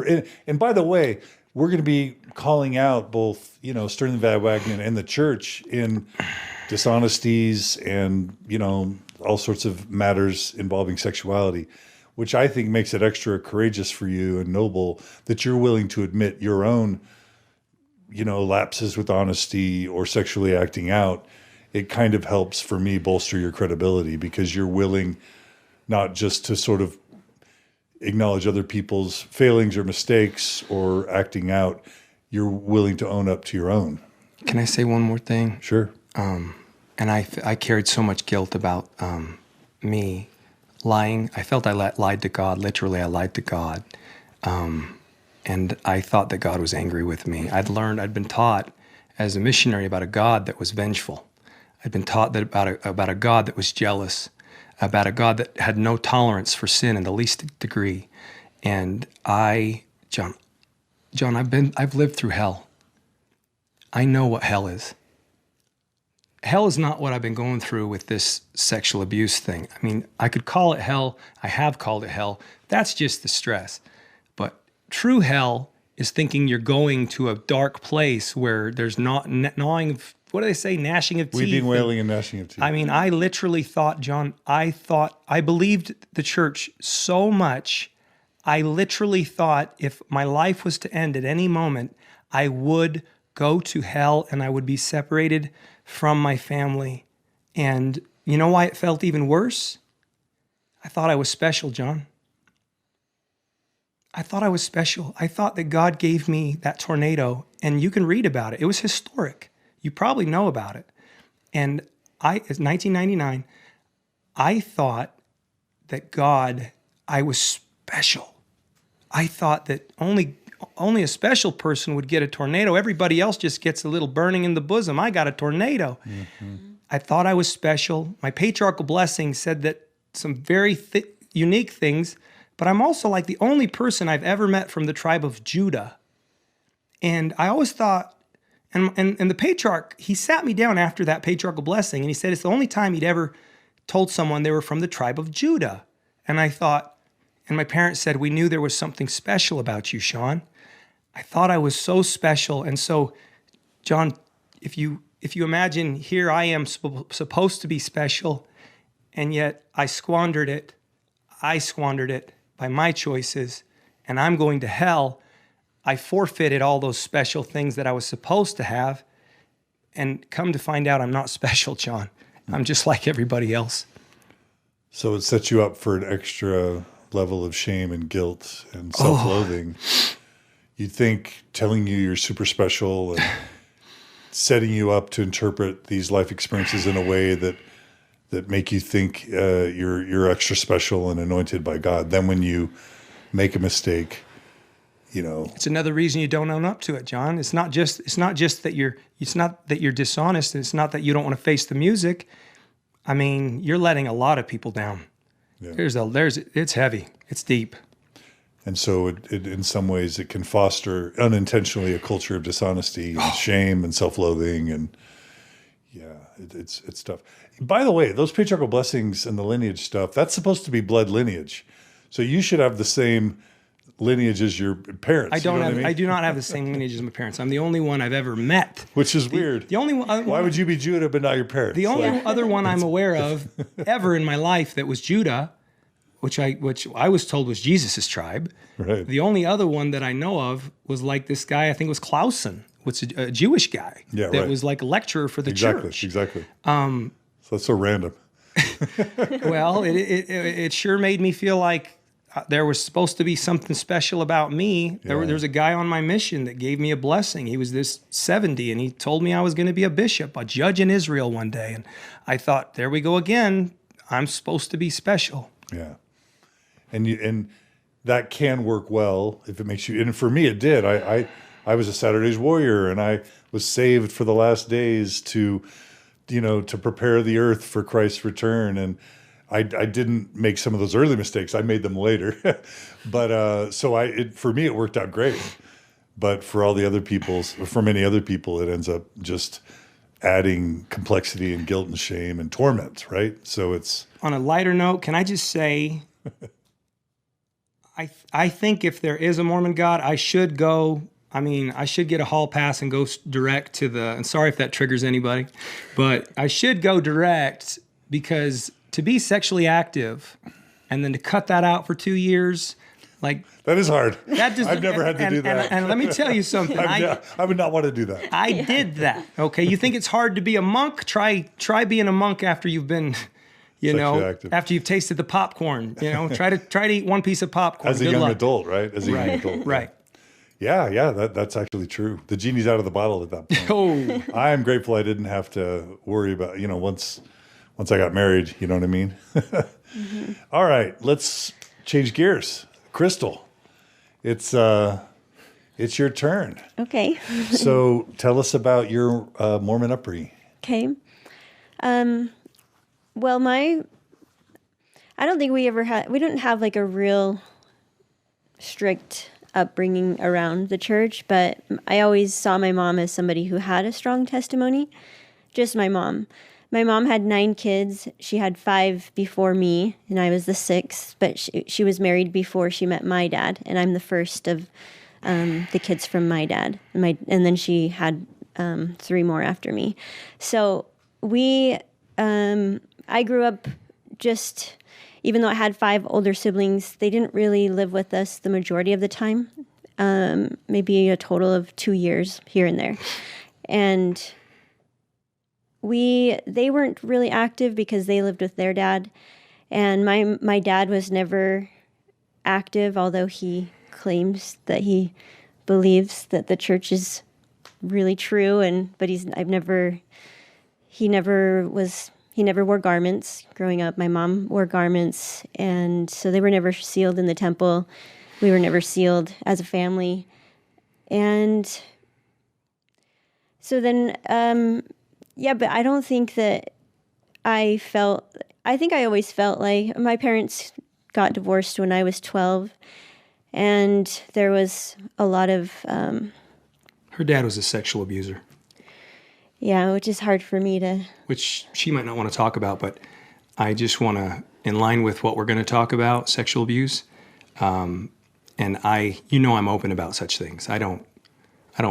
And by the way, we're going to be calling out both, Sterling Van Wagenen and the church in dishonesties and, all sorts of matters involving sexuality, which I think makes it extra courageous for you and noble that you're willing to admit your own, lapses with honesty or sexually acting out. It kind of helps for me bolster your credibility because you're willing not just to sort of acknowledge other people's failings or mistakes or acting out, you're willing to own up to your own. Can I say one more thing? Sure. And I carried so much guilt about me lying. I felt I lied to God. Literally, I lied to God. And I thought that God was angry with me. I'd been taught as a missionary about a God that was vengeful. I'd been taught that about a God that was jealous, about a God that had no tolerance for sin in the least degree. And John, I've lived through hell. I know what hell is. Hell is not what I've been going through with this sexual abuse thing. I mean, I could call it hell. I have called it hell. That's just the stress. But true hell is thinking you're going to a dark place where there's not gnawing of, what do they say, gnashing of teeth? Weeping, wailing, and gnashing of teeth. I mean, I literally thought, John, I believed the church so much. I literally thought if my life was to end at any moment, I would go to hell and I would be separated from my family And you know why it felt even worse? I thought I was special, John. I thought I was special. I thought that God gave me that tornado, and you can read about it. It was historic. You probably know about it. And it's 1999, I thought that I was special. I thought that only a special person would get a tornado. Everybody else just gets a little burning in the bosom. I got a tornado. Mm-hmm. I thought I was special. My patriarchal blessing said that some very unique things, but I'm also like the only person I've ever met from the tribe of Juda. And I always thought, and the patriarch, he sat me down after that patriarchal blessing, and he said it's the only time he'd ever told someone they were from the tribe of Judah. And I thought, and my parents said, we knew there was something special about you, Sean. I thought I was so special. And so, John, if you imagine, here I am supposed to be special, and yet I squandered it. I squandered it by my choices, and I'm going to hell. I forfeited all those special things that I was supposed to have, and come to find out I'm not special, John. I'm just like everybody else. So it sets you up for an extra level of shame and guilt and self-loathing. You'd think telling you you're super special and setting you up to interpret these life experiences in a way that make you think you're extra special and anointed by God. Then when you make a mistake, it's another reason you don't own up to it, John. It's not that you're dishonest, and it's not that you don't want to face the music. I mean, you're letting a lot of people down. Yeah. It's heavy. It's deep. And so it in some ways it can foster unintentionally a culture of dishonesty and shame and self-loathing, and it's tough. By the way, those patriarchal blessings and the lineage stuff, that's supposed to be blood lineage. So you should have the same lineage as your parents. I do not have the same lineage as my parents. I'm the only one I've ever met. Which is weird. The only one. Why would you be Judah but not your parents? The only other one I'm aware of ever in my life that was Judah, which I was told was Jesus' tribe. Right. The only other one that I know of was like this guy, I think it was Clausen, which is a Jewish guy that was like a lecturer for the church. Exactly. So that's so random. Well, it sure made me feel like there was supposed to be something special about me. There was a guy on my mission that gave me a blessing. He was this 70, and he told me I was going to be a bishop, a judge in Israel one day. And I thought, there we go again. I'm supposed to be special. Yeah. And that can work well if it makes you, and for me it did. I was a Saturday's warrior, and I was saved for the last days to prepare the earth for Christ's return. And I didn't make some of those early mistakes. I made them later. But for me, it worked out great. But for many other people, it ends up just adding complexity and guilt and shame and torment, right? So it's... On a lighter note, can I just say, I think if there is a Mormon God, I should get a hall pass and go direct to and sorry if that triggers anybody, but I should go direct, because to be sexually active and then to cut that out for 2 years, like... That is hard. I've never had to do that. And let me tell you something. I would not want to do that. I did that. Okay, you think it's hard to be a monk? Try being a monk after you've been... after you've tasted the popcorn, try to eat one piece of popcorn. As a young adult, right? As a young adult. Right. Yeah, that's actually true. The genie's out of the bottle at that point. Oh. I am grateful I didn't have to worry about, once I got married, you know what I mean? Mm-hmm. All right, let's change gears. Crystal, it's your turn. Okay. So tell us about your Mormon upbringing. Okay. Well, I don't think we didn't have like a real strict upbringing around the church, but I always saw my mom as somebody who had a strong testimony. Just my mom. My mom had 9 kids. She had 5 before me, and I was the 6th, but she was married before she met my dad, and I'm the first of the kids from my dad. And then she had 3 more after me. So I grew up just, even though I had 5 older siblings, they didn't really live with us the majority of the time, maybe a total of 2 years here and there. And they weren't really active because they lived with their dad, and my dad was never active, although he claims that he believes that the church is really true, but he never wore garments growing up. My mom wore garments, and so they were never sealed in the temple. We were never sealed as a family. And so then, but I don't think that I think I always felt like my parents got divorced when I was 12, and there was a lot of... Her dad was a sexual abuser. Yeah, which is hard for me to... Which she might not want to talk about, but I just want to, in line with what we're going to talk about, sexual abuse, and I'm open about such things. I don't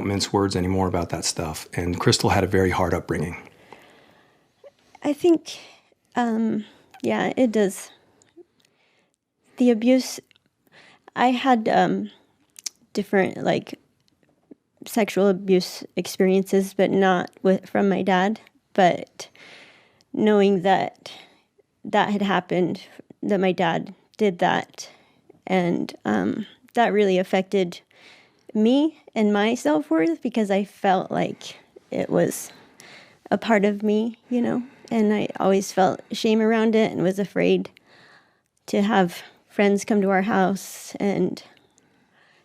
mince words anymore about that stuff. And Crystal had a very hard upbringing. I think, it does. The abuse, I had different, sexual abuse experiences, but not from my dad. But knowing that had happened, that my dad did that, and that really affected me and my self-worth, because I felt like it was a part of me, and I always felt shame around it and was afraid to have friends come to our house, and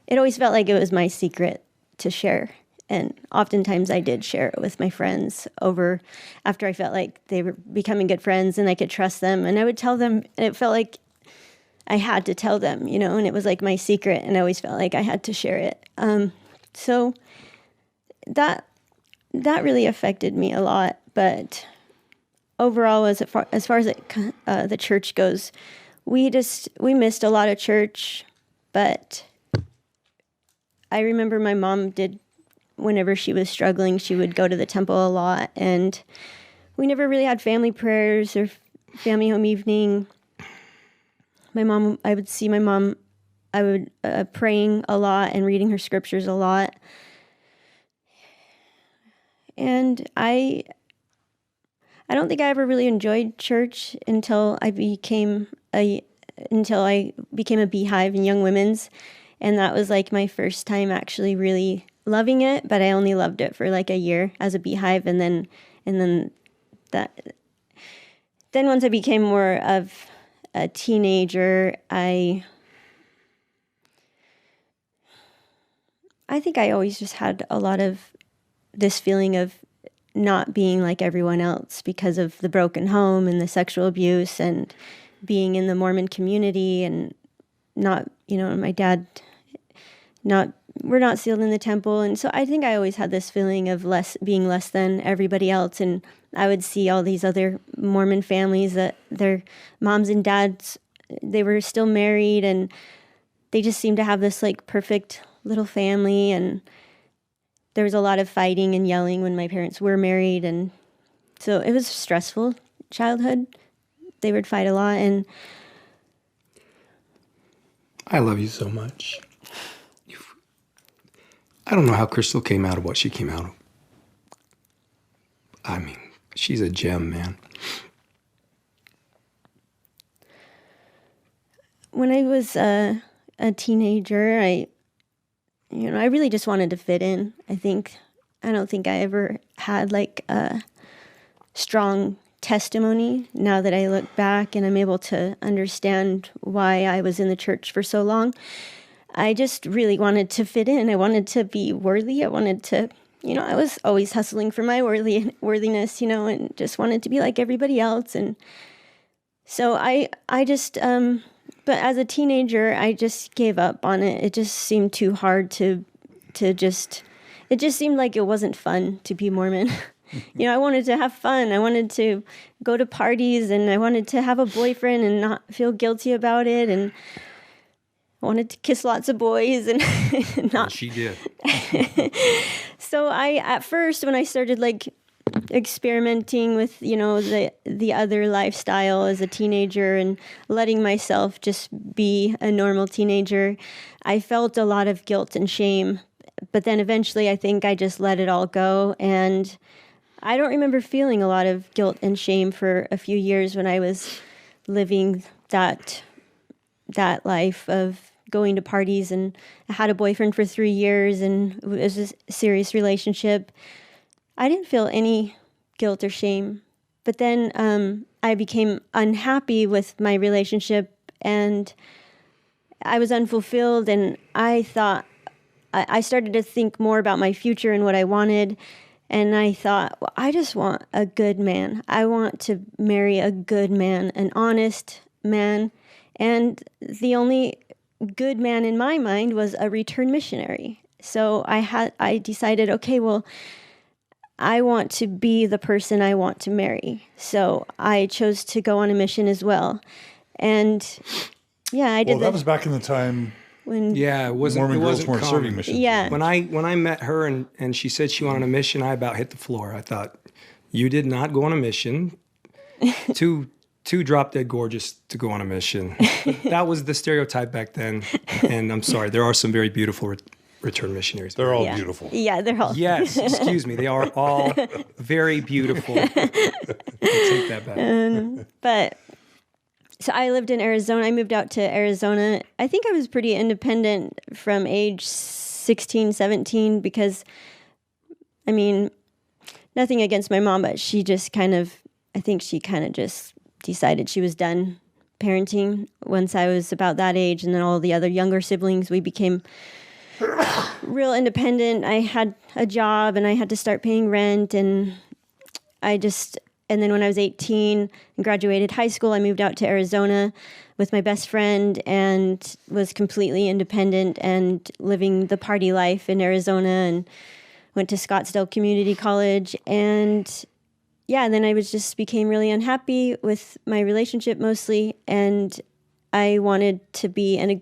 it always felt like it was my secret to share. And oftentimes I did share it with my friends after I felt like they were becoming good friends and I could trust them, and I would tell them, and it felt like I had to tell them, and it was like my secret, and I always felt like I had to share it. So that really affected me a lot. But overall, as far as the church goes, we missed a lot of church. But I remember my mom did, whenever she was struggling, she would go to the temple a lot, and we never really had family prayers or family home evening. I would see my mom praying a lot and reading her scriptures a lot. And I don't think I ever really enjoyed church until I became a beehive in Young Women's, and that was like my first time actually really loving it. But I only loved it for like a year as a beehive, and then once I became more of a teenager, I think I always just had a lot of this feeling of not being like everyone else because of the broken home and the sexual abuse and being in the Mormon community, and not, my dad, we're not sealed in the temple. And so I think I always had this feeling of being less than everybody else. And I would see all these other Mormon families that their moms and dads, they were still married, and they just seemed to have this like perfect little family. And there was a lot of fighting and yelling when my parents were married. And so it was a stressful childhood. They would fight a lot. And I love you so much. I don't know how Crystal came out of what she came out of. I mean, she's a gem, man. When I was a teenager, I really just wanted to fit in. I don't think I ever had like a strong testimony. Now that I look back and I'm able to understand why I was in the church for so long, I just really wanted to fit in. I wanted to be worthy. I wanted to, I was always hustling for my worthiness, and just wanted to be like everybody else. And so I just, but as a teenager, I just gave up on it. It just seemed too hard it just seemed like it wasn't fun to be Mormon. I wanted to have fun. I wanted to go to parties, and I wanted to have a boyfriend and not feel guilty about it. And I wanted to kiss lots of boys and not. Well, she did. So at first, when I started like experimenting with, the other lifestyle as a teenager and letting myself just be a normal teenager, I felt a lot of guilt and shame. But then eventually I think I just let it all go, and I don't remember feeling a lot of guilt and shame for a few years when I was living that life of going to parties, and I had a boyfriend for 3 years, and it was a serious relationship. I didn't feel any guilt or shame. But then I became unhappy with my relationship, and I was unfulfilled, and I thought, I started to think more about my future and what I wanted. And I thought, well, I just want a good man. I want to marry a good man, an honest man. And the only good man in my mind was a returned missionary. So I decided, okay, well, I want to be the person I want to marry. So I chose to go on a mission as well. And yeah, I did Well, that was back in the time when it wasn't. Mormon It girls wasn't weren't common. serving missions. Yeah. When I met her and she said she wanted a mission, I about hit the floor. I thought, you did not go on a mission. Too drop dead gorgeous to go on a mission. But that was the stereotype back then. And I'm sorry, there are some very beautiful return missionaries. They're all beautiful. Yeah, they're all. Yes, excuse me. They are all very beautiful. I'll take that back. But so I lived in Arizona. I moved out to Arizona. I think I was pretty independent from age 16, 17, because, I mean, nothing against my mom, but she just I think she kind of just decided she was done parenting once I was about that age. And then all the other younger siblings, we became real independent. I had a job and I had to start paying rent, and then when I was 18 and graduated high school, I moved out to Arizona with my best friend and was completely independent and living the party life in Arizona, and went to Scottsdale Community College. And yeah, and then I became really unhappy with my relationship mostly, and I wanted to be in a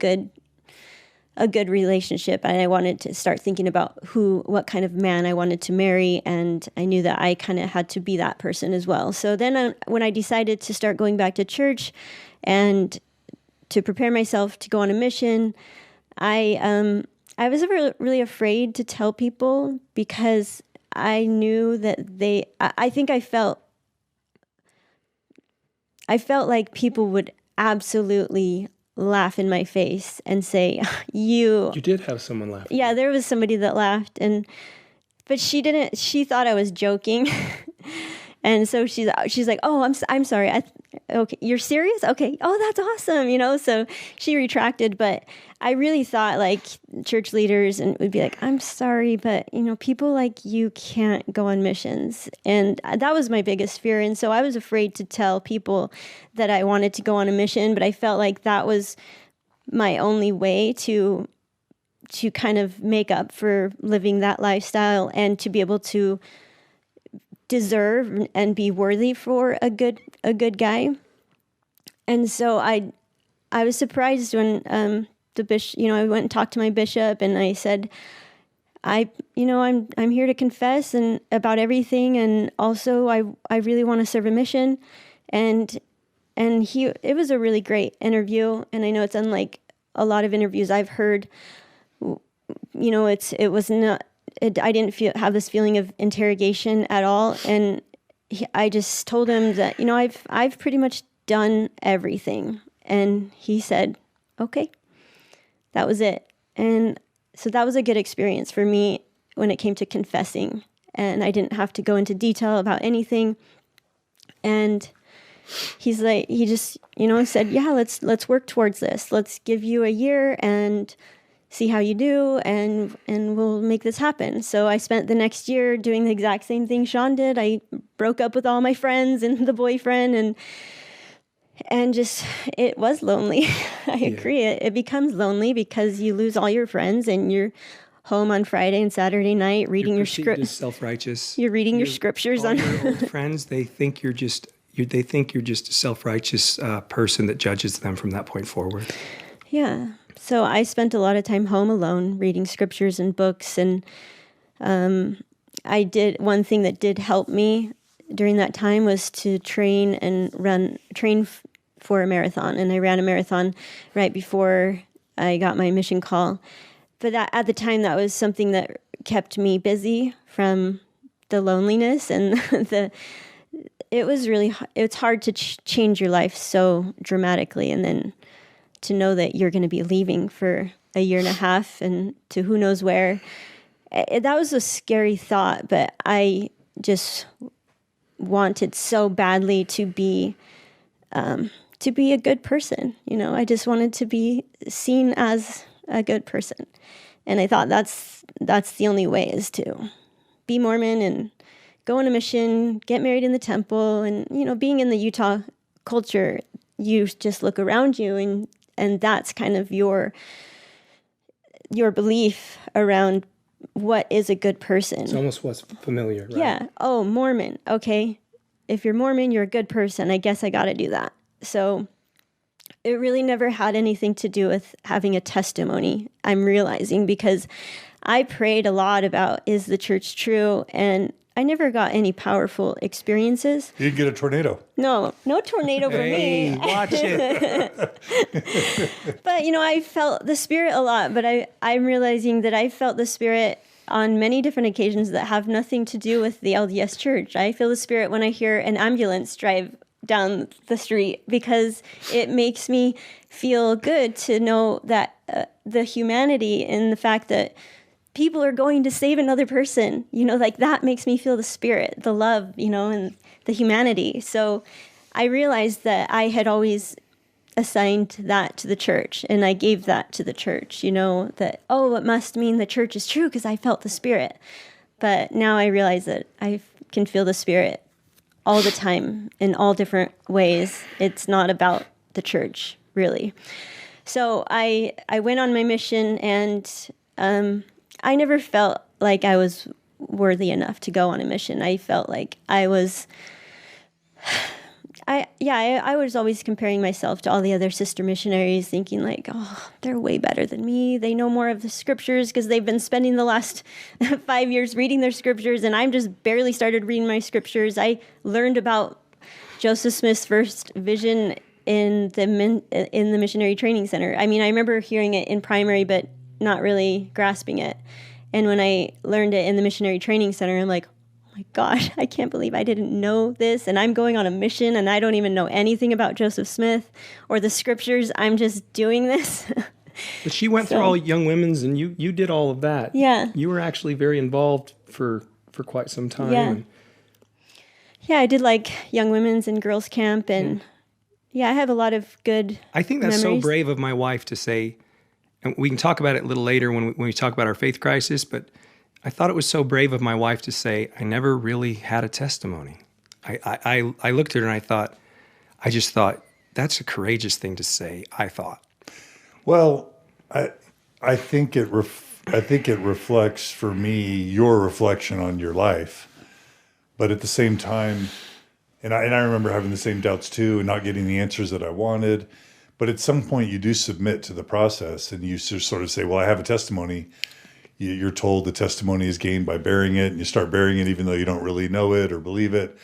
good relationship, and I wanted to start thinking about what kind of man I wanted to marry, and I knew that I kind of had to be that person as well. So then when I decided to start going back to church and to prepare myself to go on a mission, I was really afraid to tell people, because I knew that I felt like people would absolutely laugh in my face and say, You did have someone laugh. Yeah, there was somebody that laughed, but she thought I was joking. And so she's like, "Oh, I'm sorry. Okay, you're serious? Okay. Oh, that's awesome." So she retracted, but I really thought like church leaders and would be like, "I'm sorry, but people like you can't go on missions." And that was my biggest fear. And so I was afraid to tell people that I wanted to go on a mission, but I felt like that was my only way to kind of make up for living that lifestyle and to be able to deserve and be worthy for a good guy. And so I was surprised when the bishop, I went and talked to my bishop, and I said, I'm here to confess and about everything, and also I really want to serve a mission. And it was a really great interview, and I know it's unlike a lot of interviews I've heard. It was not. I didn't have this feeling of interrogation at all, and I just told him that I've pretty much done everything, and he said, "Okay." That was it. And so that was a good experience for me when it came to confessing, and I didn't have to go into detail about anything. And he just said, "Yeah, let's work towards this. Let's give you a year and see how you do, and we'll make this happen." So I spent the next year doing the exact same thing Sean did. I broke up with all my friends and the boyfriend, and just, it was lonely. I agree. It becomes lonely because you lose all your friends, and you're home on Friday and Saturday night reading your script. Self-righteous. You're reading your scriptures all on your old friends. They think you're just a self-righteous person that judges them from that point forward. Yeah. So I spent a lot of time home alone reading scriptures and books, and I did one thing that did help me during that time was to train for a marathon, and I ran a marathon right before I got my mission call. But at the time, that was something that kept me busy from the loneliness and it's hard to change your life so dramatically, and then to know that you're going to be leaving for a year and a half and to who knows where. That was a scary thought, but I just wanted so badly to be a good person. I just wanted to be seen as a good person. And I thought that's the only way, is to be Mormon and go on a mission, get married in the temple. And, being in the Utah culture, you just look around you and that's kind of your belief around what is a good person. It's almost what's familiar, right? Yeah. Oh, Mormon. Okay. If you're Mormon, you're a good person. I guess I got to do that. So it really never had anything to do with having a testimony, I'm realizing, because I prayed a lot about, is the church true? And I never got any powerful experiences. You didn't get a tornado. No tornado for me. Watch it. But, I felt the Spirit a lot, but I'm realizing that I felt the Spirit on many different occasions that have nothing to do with the LDS Church. I feel the Spirit when I hear an ambulance drive down the street, because it makes me feel good to know that the humanity and the fact that people are going to save another person, that makes me feel the Spirit, the love, and the humanity. So I realized that I had always assigned that to the church, and I gave that to the church, that, it must mean the church is true because I felt the Spirit. But now I realize that I can feel the Spirit all the time in all different ways. It's not about the church, really. So I went on my mission, and I never felt like I was worthy enough to go on a mission. I felt like I was always comparing myself to all the other sister missionaries, thinking like, they're way better than me. They know more of the scriptures because they've been spending the last 5 years reading their scriptures, and I'm just barely started reading my scriptures. I learned about Joseph Smith's first vision in the missionary training center. I mean, I remember hearing it in primary, but not really grasping it. And when I learned it in the missionary training center, I'm like, oh my gosh, I can't believe I didn't know this. And I'm going on a mission and I don't even know anything about Joseph Smith or the scriptures. I'm just doing this. But she went through all Young Women's, and you did all of that. Yeah. You were actually very involved for quite some time. Yeah. Yeah, I did like Young Women's and Girls Camp, and I have a lot of good I think that's memories. so brave of my wife to say, and we can talk about it a little later when we talk about our faith crisis, but I thought it was so brave of my wife to say, I never really had a testimony. I looked at her and I just thought, that's a courageous thing to say, I thought. Well, I think it reflects for me your reflection on your life, but at the same time, and I remember having the same doubts too, and not getting the answers that I wanted. But at some point, you do submit to the process, and you sort of say, "Well, I have a testimony." You're told the testimony is gained by bearing it, and you start bearing it, even though you don't really know it or believe it.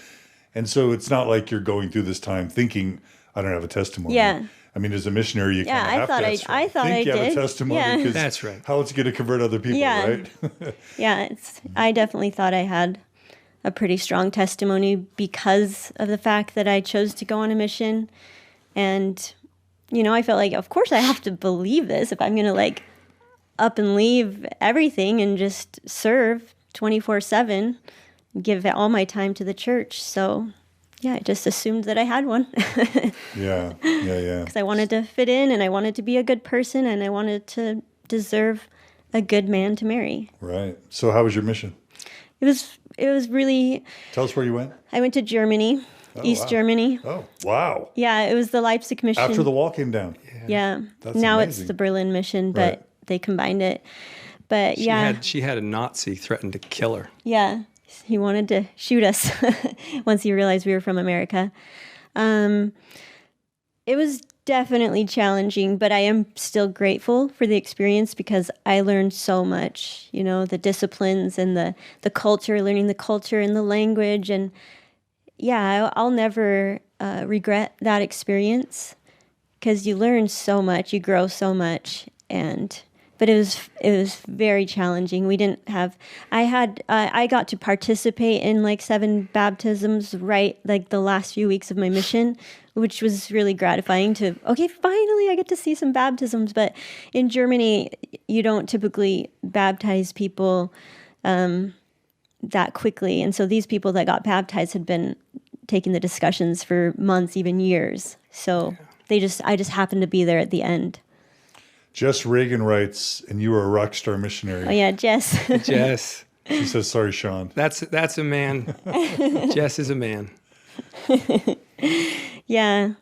And so it's not like you're going through this time thinking, "I don't have a testimony." Yeah. I mean, as a missionary, you kind of have to I thought think you have did. a testimony, Yeah. because That's right. how it's going to convert other people, right? Yeah, I definitely thought I had a pretty strong testimony because of the fact that I chose to go on a mission. And, I felt like, of course I have to believe this if I'm going to up and leave everything and just serve 24/7, give all my time to the church. So, I just assumed that I had one. Yeah. Because I wanted to fit in, and I wanted to be a good person, and I wanted to deserve a good man to marry. Right. So how was your mission? It was really... Tell us where you went. I went to Germany, East wow. Germany. Oh, wow. Yeah, it was the Leipzig mission. After the wall came down. Yeah. That's now amazing. it's the Berlin mission, but Right. they combined it. But She had a Nazi threaten to kill her. Yeah, he wanted to shoot us once he realized we were from America. It was definitely challenging, but I am still grateful for the experience because I learned so much, the disciplines and the culture, learning the culture and the language. And I'll never regret that experience because you learn so much, you grow so much. And but it was very challenging. We didn't have. I got to participate in like 7 baptisms right like the last few weeks of my mission, which was really gratifying to, okay, finally I get to see some baptisms. But in Germany, you don't typically baptize people that quickly. And so these people that got baptized had been taking the discussions for months, even years. So I just happened to be there at the end. Jess Reagan writes, and you were a rock star missionary. Oh yeah, Jess. Jess. She says, sorry, Sean. That's a man. Jess is a man. Yeah.